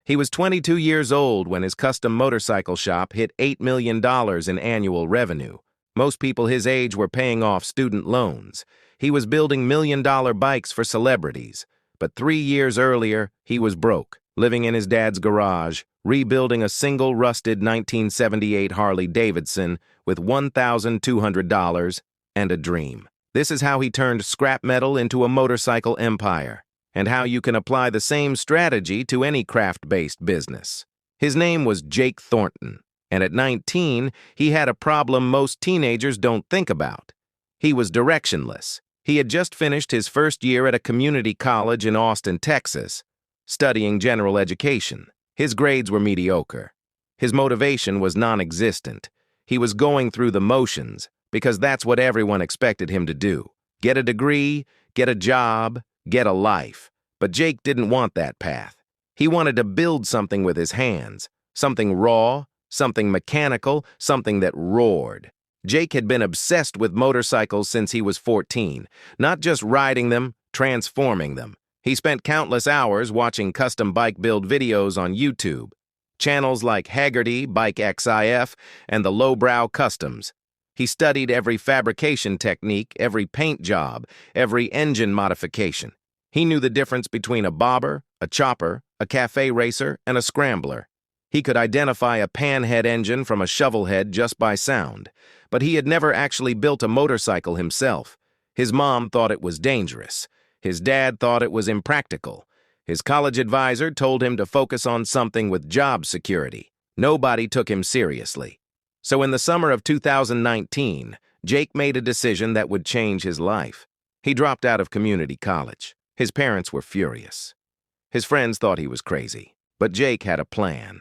He was 22 years old when his custom motorcycle shop hit $8 million in annual revenue. Most people his age were paying off student loans. He was building million-dollar bikes for celebrities. But 3 years earlier, he was broke, living in his dad's garage, rebuilding a single rusted 1978 Harley Davidson with $1,200 and a dream. This is how he turned scrap metal into a motorcycle empire, and how you can apply the same strategy to any craft-based business. His name was Jake Thornton, and at 19, he had a problem most teenagers don't think about. He was directionless. He had just finished his first year at a community college in Austin, Texas, studying general education. His grades were mediocre. His motivation was non-existent. He was going through the motions because that's what everyone expected him to do. Get a degree, get a job, get a life. But Jake didn't want that path. He wanted to build something with his hands, something raw, something mechanical, something that roared. Jake had been obsessed with motorcycles since he was 14, not just riding them, transforming them. He spent countless hours watching custom bike build videos on YouTube, channels like Haggerty, Bike XIF, and the Lowbrow Customs. He studied every fabrication technique, every paint job, every engine modification. He knew the difference between a bobber, a chopper, a cafe racer, and a scrambler. He could identify a panhead engine from a shovel head just by sound, but he had never actually built a motorcycle himself. His mom thought it was dangerous. His dad thought it was impractical. His college advisor told him to focus on something with job security. Nobody took him seriously. So in the summer of 2019, Jake made a decision that would change his life. He dropped out of community college. His parents were furious. His friends thought he was crazy, but Jake had a plan.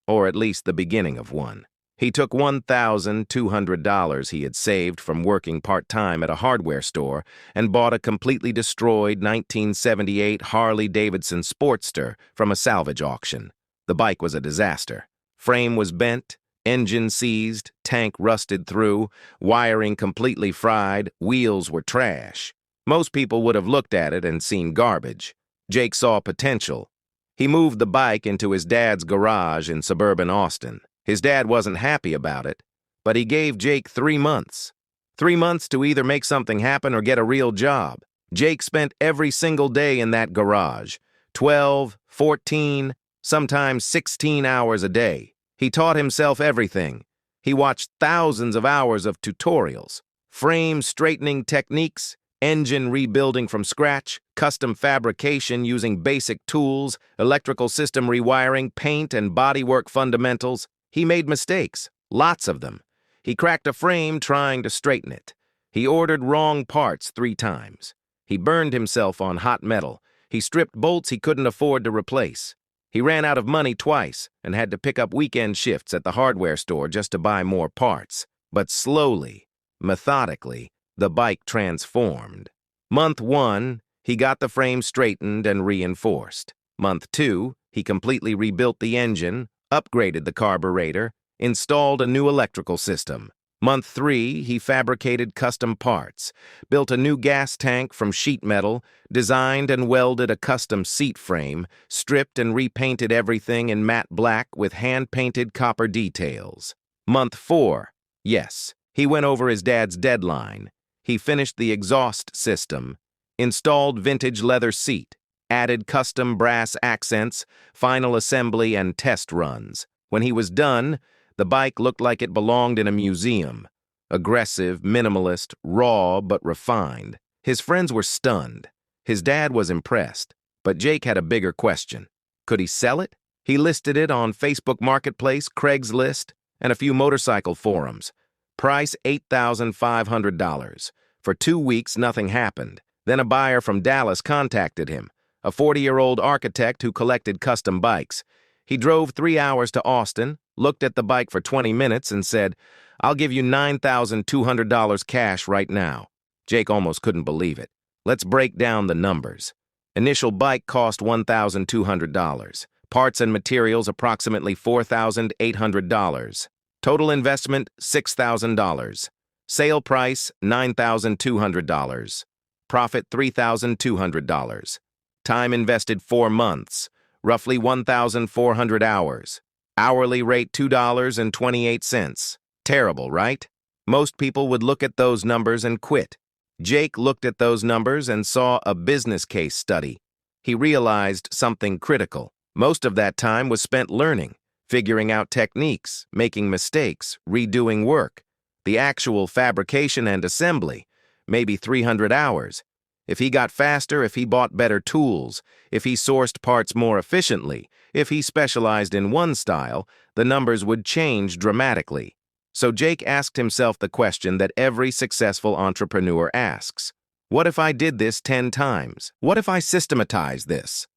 Or at least the beginning of one. He took $1,200 he had saved from working part-time at a hardware store and bought a completely destroyed 1978 Harley Davidson Sportster from a salvage auction. The bike was a disaster. Frame was bent, engine seized, tank rusted through, wiring completely fried, wheels were trash. Most people would have looked at it and seen garbage. Jake saw potential. He moved the bike into his dad's garage in suburban Austin. His dad wasn't happy about it, but he gave Jake 3 months. 3 months to either make something happen or get a real job. Jake spent every single day in that garage, 12, 14, sometimes 16 hours a day. He taught himself everything. He watched thousands of hours of tutorials, frame straightening techniques, engine rebuilding from scratch, custom fabrication using basic tools, electrical system rewiring, paint and bodywork fundamentals. He made mistakes, lots of them. He cracked a frame trying to straighten it. He ordered wrong parts 3 times. He burned himself on hot metal. He stripped bolts he couldn't afford to replace. He ran out of money twice and had to pick up weekend shifts at the hardware store just to buy more parts. But slowly, methodically, the bike transformed. Month 1, he got the frame straightened and reinforced. Month 2, he completely rebuilt the engine, upgraded the carburetor, installed a new electrical system. Month 3, he fabricated custom parts, built a new gas tank from sheet metal, designed and welded a custom seat frame, stripped and repainted everything in matte black with hand-painted copper details. Month 4, yes, he went over his dad's deadline. He finished the exhaust system, installed vintage leather seat, added custom brass accents, final assembly, and test runs. When he was done, the bike looked like it belonged in a museum. Aggressive, minimalist, raw, but refined. His friends were stunned. His dad was impressed. But Jake had a bigger question. Could he sell it? He listed it on Facebook Marketplace, Craigslist, and a few motorcycle forums. Price $8,500. For 2 weeks, nothing happened. Then a buyer from Dallas contacted him, a 40-year-old architect who collected custom bikes. He drove 3 hours to Austin, looked at the bike for 20 minutes, and said, "I'll give you $9,200 cash right now." Jake almost couldn't believe it. Let's break down the numbers. Initial bike cost $1,200. Parts and materials approximately $4,800. Total investment, $6,000. Sale price, $9,200. Profit, $3,200. Time invested, 4 months. roughly 1,400 hours. Hourly rate $2.28. Terrible, right? Most people would look at those numbers and quit. Jake looked at those numbers and saw a business case study. He realized something critical. Most of that time was spent learning, figuring out techniques, making mistakes, redoing work. The actual fabrication and assembly, maybe 300 hours. If he got faster, if he bought better tools, if he sourced parts more efficiently, if he specialized in one style, the numbers would change dramatically. So Jake asked himself the question that every successful entrepreneur asks. What if I did this 10 times? What if I systematized this?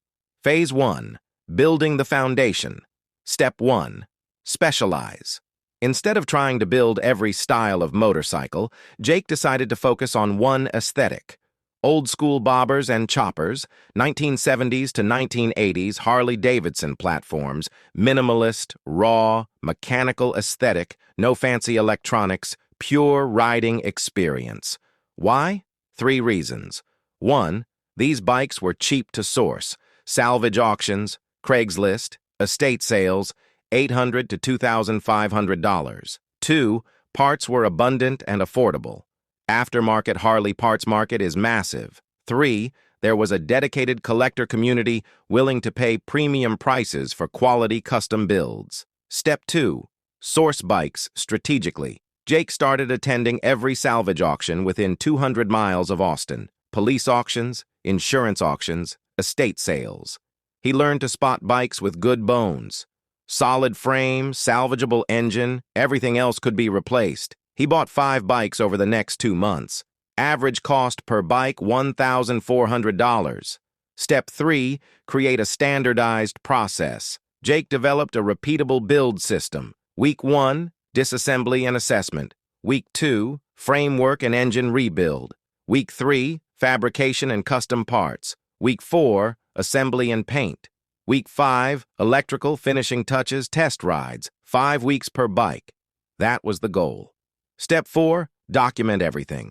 Phase 1. Building the foundation. Step 1. Specialize. Instead of trying to build every style of motorcycle, Jake decided to focus on one aesthetic. Old-school bobbers and choppers, 1970s to 1980s Harley Davidson platforms, minimalist, raw, mechanical aesthetic, no fancy electronics, pure riding experience. Why? 3 reasons. 1. These bikes were cheap to source. Salvage auctions, Craigslist, estate sales, $800 to $2,500. 2. Parts were abundant and affordable. Aftermarket Harley parts market is massive. 3. There was a dedicated collector community willing to pay premium prices for quality custom builds. Step 2. Source bikes strategically. Jake started attending every salvage auction within 200 miles of Austin. Police auctions, insurance auctions, estate sales. He learned to spot bikes with good bones. Solid frame, salvageable engine, everything else could be replaced. He bought 5 bikes over the next 2 months. Average cost per bike, $1,400. Step 3, create a standardized process. Jake developed a repeatable build system. Week 1, disassembly and assessment. Week 2, framework and engine rebuild. Week 3, fabrication and custom parts. Week 4, assembly and paint. Week 5, electrical finishing touches, test rides. 5 weeks per bike. That was the goal. Step 4, document everything.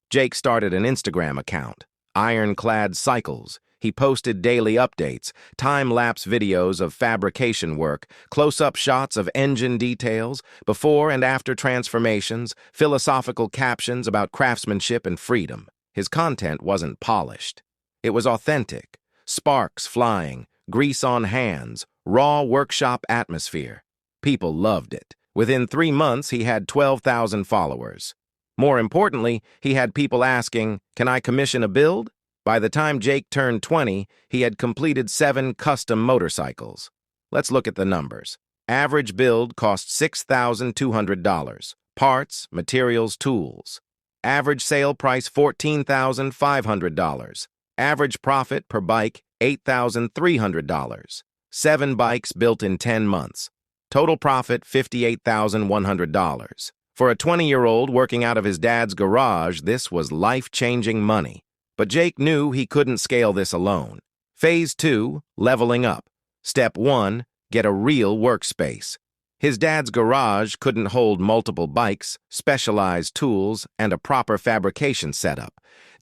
Jake started an Instagram account, Ironclad Cycles. He posted daily updates, time-lapse videos of fabrication work, close-up shots of engine details, before and after transformations, philosophical captions about craftsmanship and freedom. His content wasn't polished. It was authentic. Sparks flying, grease on hands, raw workshop atmosphere. People loved it. Within 3 months, he had 12,000 followers. More importantly, he had people asking, "Can I commission a build?" By the time Jake turned 20, he had completed 7 custom motorcycles. Let's look at the numbers. Average build cost $6,200. Parts, materials, tools. Average sale price $14,500. Average profit per bike $8,300. 7 bikes built in 10 months. Total profit $58,100. For a 20-year-old working out of his dad's garage, this was life-changing money. But Jake knew he couldn't scale this alone. Phase 2, leveling up. Step 1, get a real workspace. His dad's garage couldn't hold multiple bikes, specialized tools, and a proper fabrication setup.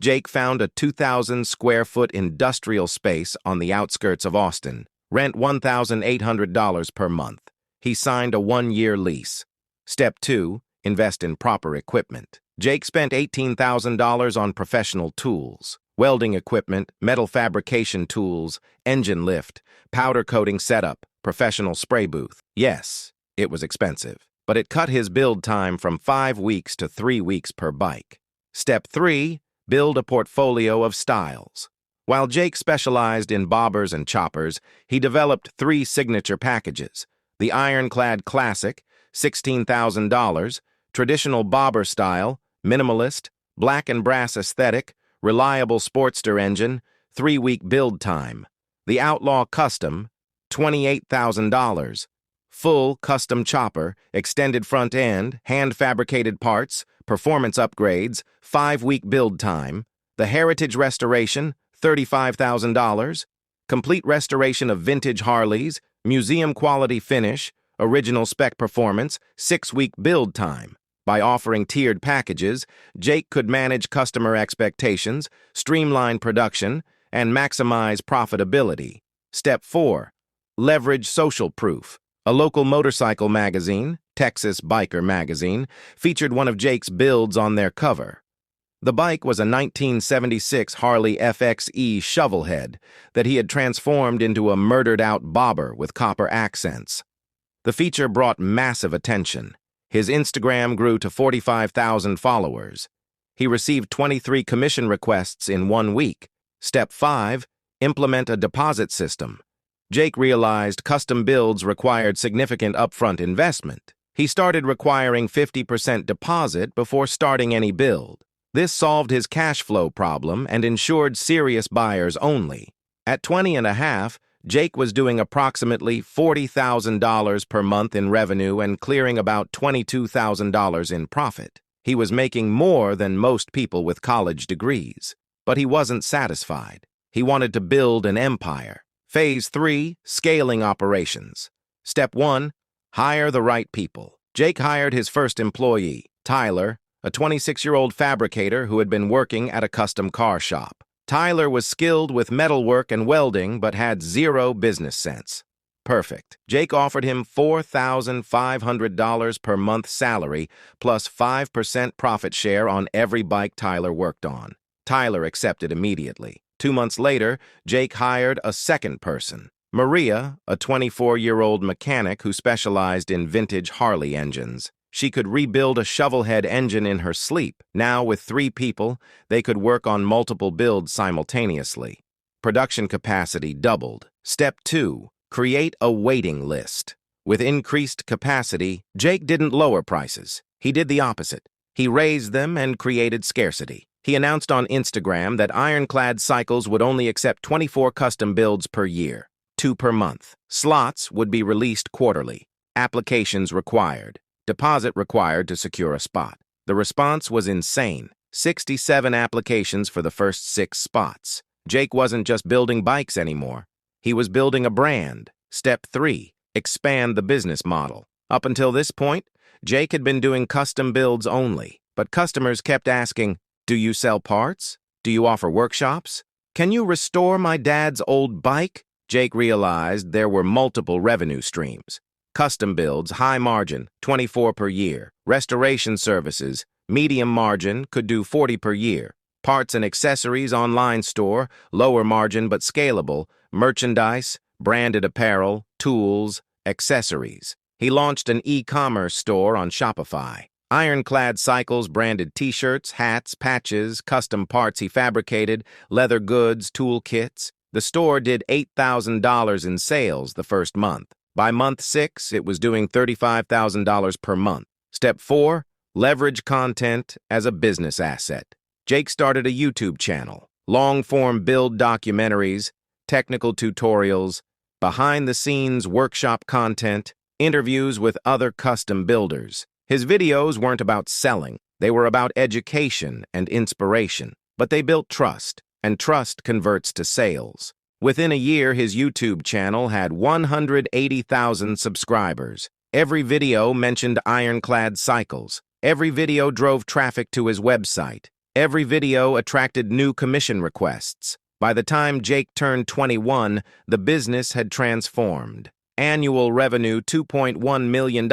Jake found a 2,000-square-foot industrial space on the outskirts of Austin. Rent $1,800 per month. He signed a 1-year lease. Step 2, invest in proper equipment. Jake spent $18,000 on professional tools, welding equipment, metal fabrication tools, engine lift, powder coating setup, professional spray booth. Yes, it was expensive, but it cut his build time from 5 weeks to 3 weeks per bike. Step 3, build a portfolio of styles. While Jake specialized in bobbers and choppers, he developed 3 signature packages. The Ironclad Classic, $16,000, traditional bobber style, minimalist, black and brass aesthetic, reliable Sportster engine, 3-week build time. The Outlaw Custom, $28,000. Full custom chopper, extended front end, hand-fabricated parts, performance upgrades, 5-week build time. The Heritage Restoration, $35,000. Complete restoration of vintage Harleys, museum-quality finish, original spec performance, 6-week build time. By offering tiered packages, Jake could manage customer expectations, streamline production, and maximize profitability. Step 4, Leverage social proof. A local motorcycle magazine, Texas Biker Magazine, featured one of Jake's builds on their cover. The bike was a 1976 Harley FXE shovelhead that he had transformed into a murdered-out bobber with copper accents. The feature brought massive attention. His Instagram grew to 45,000 followers. He received 23 commission requests in 1 week. Step 5. Implement a deposit system. Jake realized custom builds required significant upfront investment. He started requiring 50% deposit before starting any build. This solved his cash flow problem and ensured serious buyers only. At 20.5, Jake was doing approximately $40,000 per month in revenue and clearing about $22,000 in profit. He was making more than most people with college degrees. But he wasn't satisfied. He wanted to build an empire. Phase 3, scaling operations. Step 1, hire the right people. Jake hired his first employee, Tyler, a 26-year-old fabricator who had been working at a custom car shop. Tyler was skilled with metalwork and welding but had zero business sense. Perfect. Jake offered him $4,500 per month salary plus 5% profit share on every bike Tyler worked on. Tyler accepted immediately. 2 months later, Jake hired a second person, Maria, a 24-year-old mechanic who specialized in vintage Harley engines. She could rebuild a shovelhead engine in her sleep. Now, with 3 people, they could work on multiple builds simultaneously. Production capacity doubled. Step 2, create a waiting list. With increased capacity, Jake didn't lower prices. He did the opposite. He raised them and created scarcity. He announced on Instagram that Ironclad Cycles would only accept 24 custom builds per year, 2 per month. Slots would be released quarterly. Applications required. Deposit required to secure a spot. The response was insane. 67 applications for the first 6 spots. Jake wasn't just building bikes anymore. He was building a brand. Step 3, expand the business model. Up until this point, Jake had been doing custom builds only, but customers kept asking, "Do you sell parts? Do you offer workshops? Can you restore my dad's old bike?" Jake realized there were multiple revenue streams. Custom builds, high margin, 24 per year. Restoration services, medium margin, could do 40 per year. Parts and accessories, online store, lower margin but scalable. Merchandise, branded apparel, tools, accessories. He launched an e-commerce store on Shopify. Ironclad Cycles branded t-shirts, hats, patches, custom parts he fabricated, leather goods, tool kits. The store did $8,000 in sales the first month. By month 6, it was doing $35,000 per month. Step 4, leverage content as a business asset. Jake started a YouTube channel, long-form build documentaries, technical tutorials, behind-the-scenes workshop content, interviews with other custom builders. His videos weren't about selling. They were about education and inspiration. But they built trust, and trust converts to sales. Within a year, his YouTube channel had 180,000 subscribers. Every video mentioned Ironclad Cycles. Every video drove traffic to his website. Every video attracted new commission requests. By the time Jake turned 21, the business had transformed. Annual revenue $2.1 million.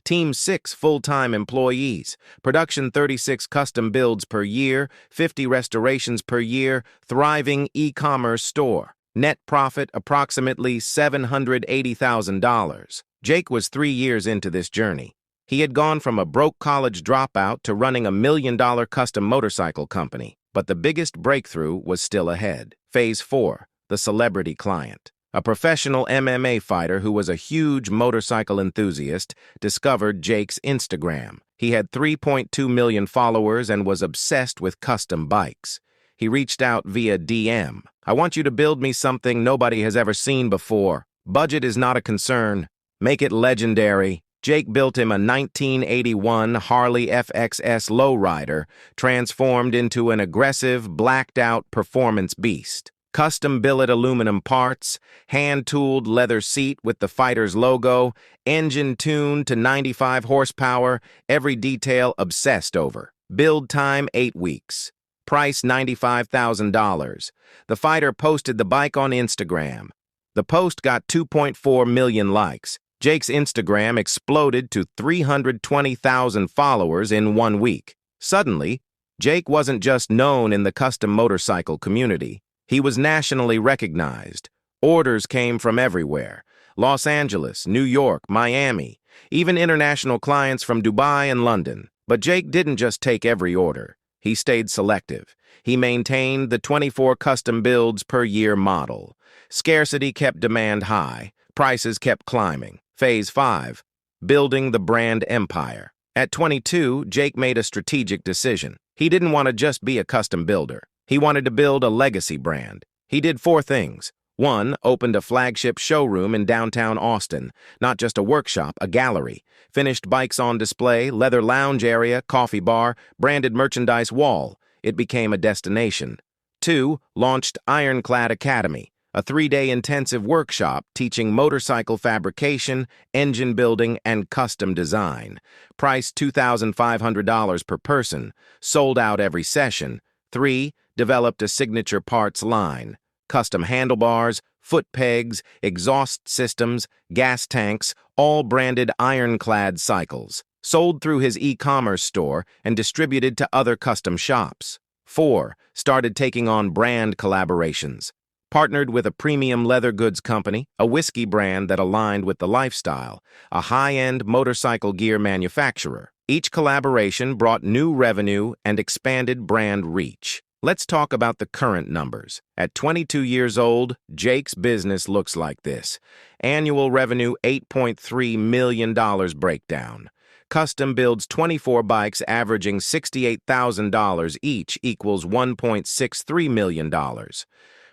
Team 6 full-time employees. Production 36 custom builds per year. 50 restorations per year. Thriving e-commerce store. Net profit approximately $780,000. Jake was 3 years into this journey. He had gone from a broke college dropout to running a $1 million custom motorcycle company. But the biggest breakthrough was still ahead. Phase 4, the celebrity client. A professional MMA fighter who was a huge motorcycle enthusiast discovered Jake's Instagram. He had 3.2 million followers and was obsessed with custom bikes. He reached out via DM. "I want you to build me something nobody has ever seen before. Budget is not a concern. Make it legendary." Jake built him a 1981 Harley FXS lowrider, transformed into an aggressive, blacked-out performance beast. Custom billet aluminum parts, hand-tooled leather seat with the fighter's logo, engine tuned to 95 horsepower, every detail obsessed over. Build time 8 weeks. Price $95,000. The fighter posted the bike on Instagram. The post got 2.4 million likes. Jake's Instagram exploded to 320,000 followers in 1 week. Suddenly, Jake wasn't just known in the custom motorcycle community. He was nationally recognized. Orders came from everywhere: Los Angeles, New York, Miami, even international clients from Dubai and London. But Jake didn't just take every order. He stayed selective. He maintained the 24 custom builds per year model. Scarcity kept demand high. Prices kept climbing. Phase 5. Building the brand empire. At 22, Jake made a strategic decision. He didn't want to just be a custom builder. He wanted to build a legacy brand. He did 4 things. 1, opened a flagship showroom in downtown Austin, not just a workshop, a gallery. Finished bikes on display, leather lounge area, coffee bar, branded merchandise wall. It became a destination. 2, launched Ironclad Academy, a 3-day intensive workshop teaching motorcycle fabrication, engine building, and custom design. Priced $2,500 per person, sold out every session. 3, developed a signature parts line. Custom handlebars, foot pegs, exhaust systems, gas tanks, all branded Ironclad Cycles. Sold through his e-commerce store and distributed to other custom shops. 4, started taking on brand collaborations. Partnered with a premium leather goods company, a whiskey brand that aligned with the lifestyle, a high-end motorcycle gear manufacturer. Each collaboration brought new revenue and expanded brand reach. Let's talk about the current numbers. At 22 years old, Jake's business looks like this. Annual revenue $8.3 million breakdown. Custom builds 24 bikes averaging $68,000 each equals $1.63 million.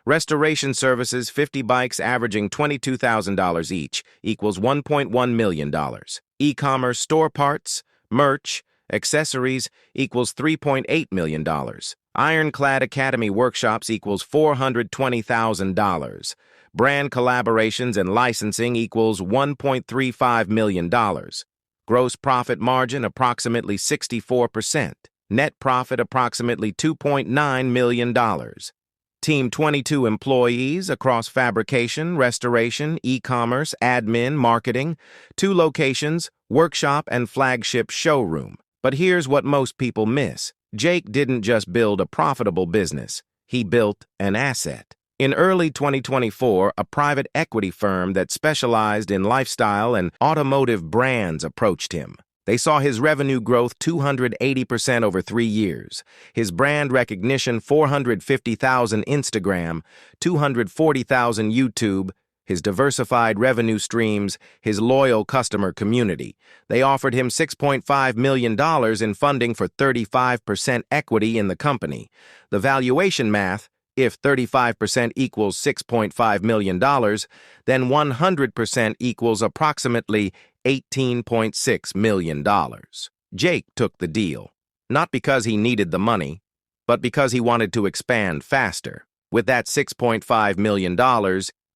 Restoration services 50 bikes averaging $22,000 each equals $1.1 million. E-commerce store parts, merch, accessories equals $3.8 million. Ironclad Academy workshops equals $420,000. Brand collaborations and licensing equals $1.35 million. Gross profit margin approximately 64%. Net profit approximately $2.9 million. Team 22 employees across fabrication, restoration, e-commerce, admin, marketing, 2 locations, workshop and flagship showroom. But here's what most people miss. Jake didn't just build a profitable business, he built an asset. In early 2024, a private equity firm that specialized in lifestyle and automotive brands approached him. They saw his revenue growth 280% over 3 years, his brand recognition 450,000 Instagram, 240,000 YouTube, his diversified revenue streams, his loyal customer community. They offered him $6.5 million in funding for 35% equity in the company. The valuation math: if 35% equals $6.5 million, then 100% equals approximately $18.6 million. Jake took the deal, not because he needed the money, but because he wanted to expand faster. With that $6.5 million,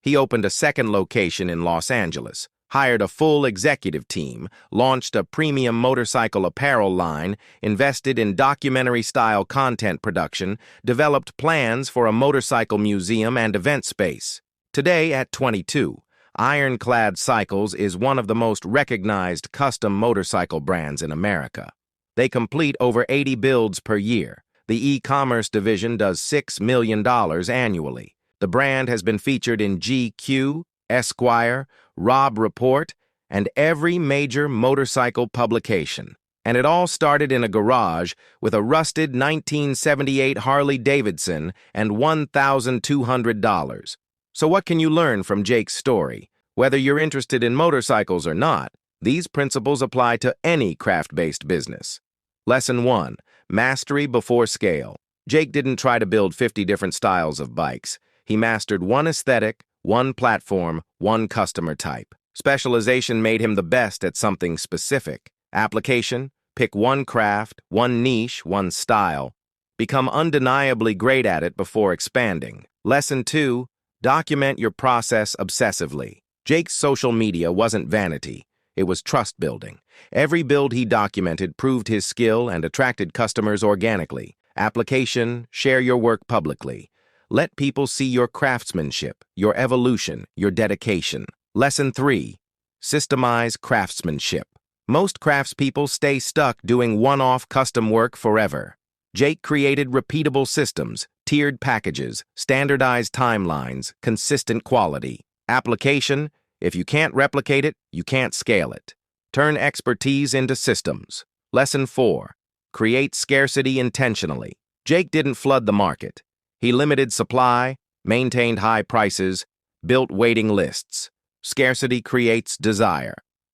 he opened a second location in Los Angeles, hired a full executive team, launched a premium motorcycle apparel line, invested in documentary-style content production, developed plans for a motorcycle museum and event space. Today, at 22, Ironclad Cycles is one of the most recognized custom motorcycle brands in America. They complete over 80 builds per year. The e-commerce division does $6 million annually. The brand has been featured in GQ, Esquire, Rob Report, and every major motorcycle publication. And it all started in a garage with a rusted 1978 Harley Davidson and $1,200. So what can you learn from Jake's story? Whether you're interested in motorcycles or not, these principles apply to any craft-based business. Lesson 1. Mastery before scale. Jake didn't try to build 50 different styles of bikes. He mastered one aesthetic, one platform, one customer type. Specialization made him the best at something specific. Application: pick one craft, one niche, one style. Become undeniably great at it before expanding. Lesson 2. Document your process obsessively. Jake's social media wasn't vanity. It was trust building. Every build he documented proved his skill and attracted customers organically. Application: share your work publicly. Let people see your craftsmanship, your evolution, your dedication. Lesson 3. Systemize craftsmanship. Most craftspeople stay stuck doing one-off custom work forever. Jake created repeatable systems, tiered packages, standardized timelines, consistent quality. Application: if you can't replicate it, you can't scale it. Turn expertise into systems. Lesson 4. Create scarcity intentionally. Jake didn't flood the market. He limited supply, maintained high prices, built waiting lists. Scarcity creates desire.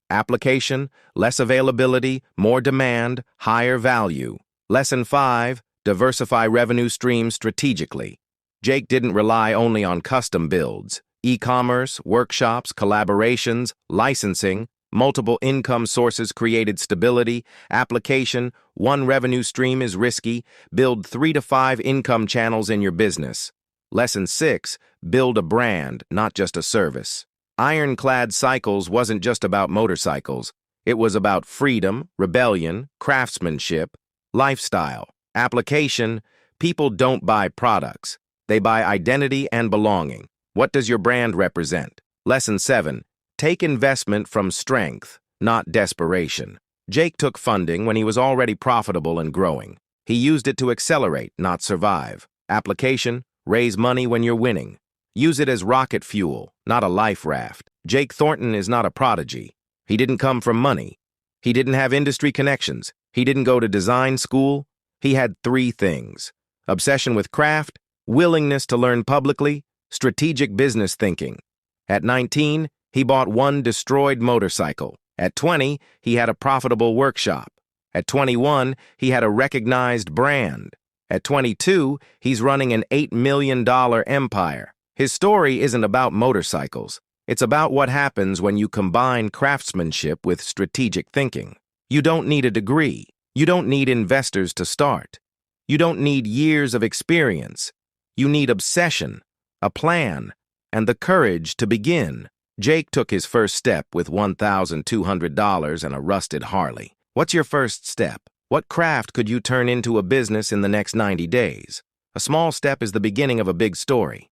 Application: less availability, more demand, higher value. Lesson 5. Diversify revenue streams strategically. Jake didn't rely only on custom builds. E-commerce, workshops, collaborations, licensing, multiple income sources created stability. Application: one revenue stream is risky. Build 3 to 5 income channels in your business. Lesson 6. Build a brand, not just a service. Ironclad Cycles wasn't just about motorcycles. It was about freedom, rebellion, craftsmanship, lifestyle. Application: people don't buy products. They buy identity and belonging. What does your brand represent? Lesson 7. Take investment from strength, not desperation. Jake took funding when he was already profitable and growing. He used it to accelerate, not survive. Application: raise money when you're winning. Use it as rocket fuel, not a life raft. Jake Thornton is not a prodigy. He didn't come from money. He didn't have industry connections. He didn't go to design school. He had 3 things: obsession with craft, willingness to learn publicly, strategic business thinking. At 19, he bought one destroyed motorcycle. At 20, he had a profitable workshop. At 21, he had a recognized brand. At 22, he's running an $8 million empire. His story isn't about motorcycles. It's about what happens when you combine craftsmanship with strategic thinking. You don't need a degree. You don't need investors to start. You don't need years of experience. You need obsession, a plan, and the courage to begin. Jake took his first step with $1,200 and a rusted Harley. What's your first step? What craft could you turn into a business in the next 90 days? A small step is the beginning of a big story.